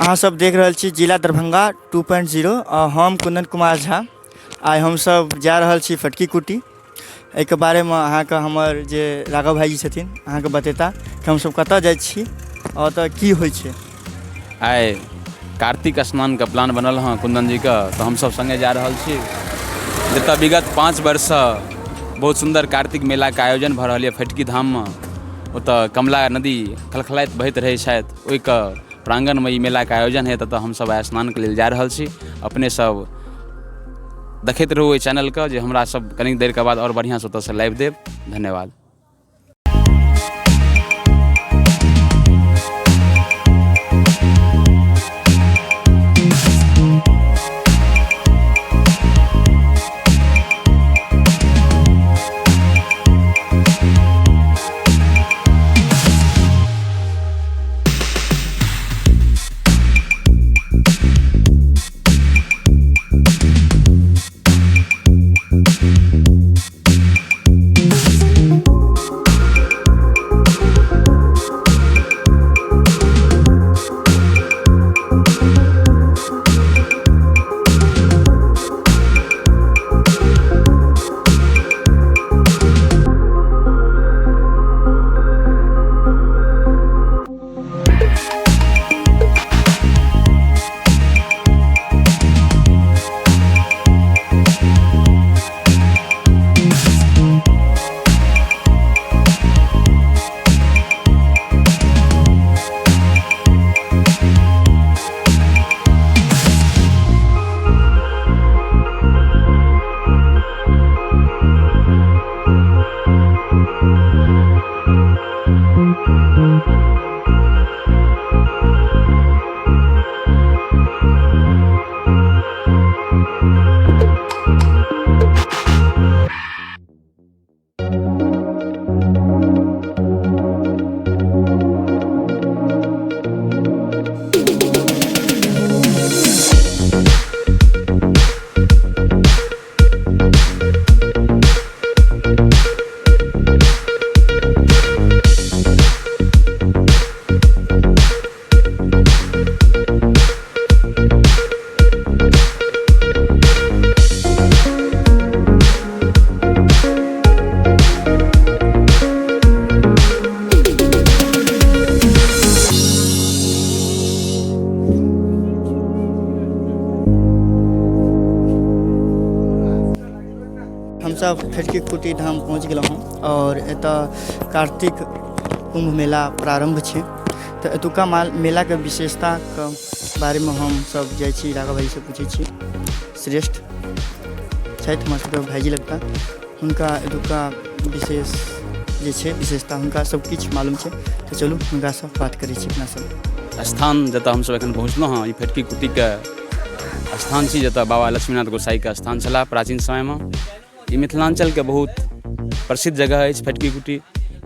अहाँ सब देख रहल छी जिला दरभंगा 2.0 और हम कुंदन कुमार झा। आइ हम सब जा रहल छी फटकी कुटी। एहिके बारेमे अहाँके हमर जे राघव भाईजी छथिन अहाँके बतेता कि हम सब कतऽ जाइ छी और ओतऽ की होइ छै। आइ कार्तिक स्नानके प्लान बनल हँ कुंदन जीके, तऽ हमसब संगे जा रहल छी जतऽ विगत 5 वर्षसँ बहुत सुन्दर कार्तिक मेलाके आयोजन भऽ रहल यऽ फटकी धाममे। ओतऽ कमला नदी खलखलाइत बहैत रहै छथि, ओहिके प्राङ्गणमे ई मेलाके आयोजन हइ, ततऽ हमसब आइ स्नानके लेल जा रहल छी। अपने सब देखैत रहू एहि चैनलके, जे हमरा सब कनी देरके बाद आओर बढ़िआँसँ ओतऽसँ लाइव देब। धन्यवाद। हम सब फटकी कुटी धाम पहुँच गेलहुँ हँ और एतऽ कार्तिक कुम्भ मेला प्रारंभ छै। तऽ एतुका मेलाके विशेषताके बारेमे हम सब जाइ छी, राघव भाईसँ पूछै छी। श्रेष्ठ छथि हमर सबके भाईजी लगता, हुनका एतुका विशेष जे छै विशेषता हुनका सब किछु मालूम छै, तऽ चलू हुनकासँ बात करै छी। अपना सब स्थान जतऽ हमसब एखन पहुँचलहुँ हँ, ई फटकी कुटीके स्थान छी, जतऽ बाबा लक्ष्मीनाथ गोसाईके स्थान छलाह प्राचीन समयमे। ई मिथिलाञ्चलके बहुत प्रसिद्ध जगह अछि फटकी कुटी,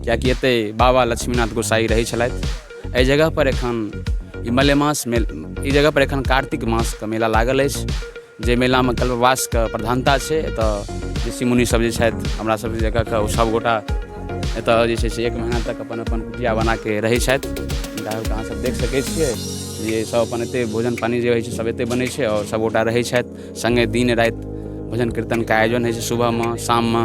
किएकि एतय बाबा लक्ष्मीनाथ गोसाई रहै छलथि। एहि जगहपर एखन ई जगहपर एखन कार्तिक मासके मेला लागल अछि, जे मेलामे कल्पवासके प्रधानता छै। एतऽ ऋषि मुनि सब जे छथि हमरा सब जगहके, ओ सबगोटा एतऽ जे छै से 1 महीना तक अपन अपन कुटिया बनाके रहै छथि। अहाँ सब देख सकै छियै जे सब अपन एतै भोजन पानी जे होइ छै सब एतै बनै छै, और सबगोटा रहै छथि संगे। दिन राति भजन कीर्तनके आयोजन होइ छै, सुबहमे शाममे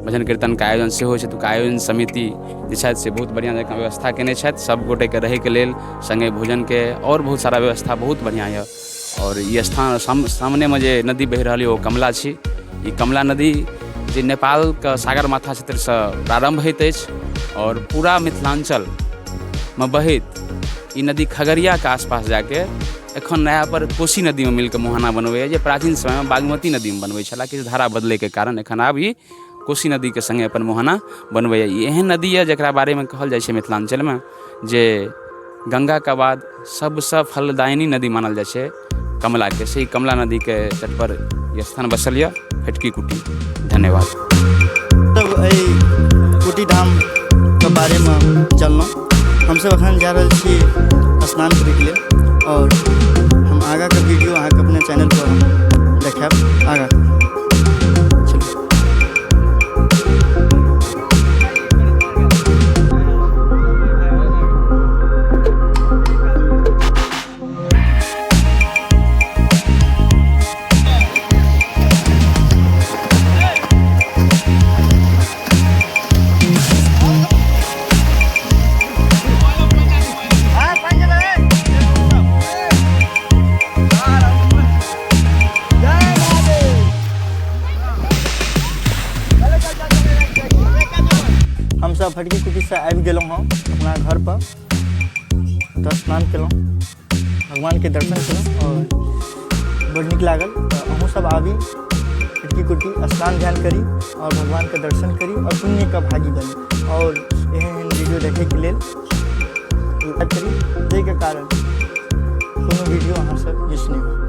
भजन कीर्तनके आयोजन सेहो होइ छै। एतुका आयोजन समिति जे छथि से बहुत बढ़िआँ जकाँ व्यवस्था केने छथि सब गोटेके रहैके लेल, संगे भोजनके और बहुत सारा व्यवस्था बहुत बढ़िआँ यऽ। और ई स्थान सामनेमे जे नदी बहि रहल यऽ ओ कमला छी। ई कमला नदी जे नेपालके सागरमाथा क्षेत्रसँ प्रारम्भ होइत अछि और पूरा मिथिलाञ्चलमे बहैत ई नदी खगड़ियाके आसपास जाके एखन नया पर कोशी नदीमे मिलकर मुहाना बनबैए, जे प्राचीन समयमे बागमती नदीमे बनबै छलाह। किछु धारा बदलैके कारण एखन आब ई कोशी नदीके संगे अपन मुहाना बनबैए। ई एहन नदी यऽ जकरा बारेमे कहल जाइ छै मिथिलाञ्चलमे जे गङ्गाके बाद सबसँ फलदायिनी नदी मानल जाइ छै कमलाके। से कमला नदीके तट पर ई स्थान बसल यऽ फटकी कुटी। धन्यवाद। तब एहि कुटी धामके बारेमे चललहुँ। हमसब एखन जा रहल छी स्नान करैके लेल, और हम आगाँके वीडियो अहाँके अपने चैनलपर हम देखाएब आगाँ। तो फटकी कुटी से आबि गेलहुँ हम अपना घर पर, तो स्नान केलहुँ, भगवान के दर्शन केलहुँ और बड़ नीक लागल। तो अहूँ सब आबी फटकी कुटी, स्नान ध्यान करी और भगवान के दर्शन करी और पुण्य का भागी बनी। और एहन वीडियो देखे के लेल करी, जाहिके कारण कोनो वीडियो अहाँ सब मिस नहीं हो।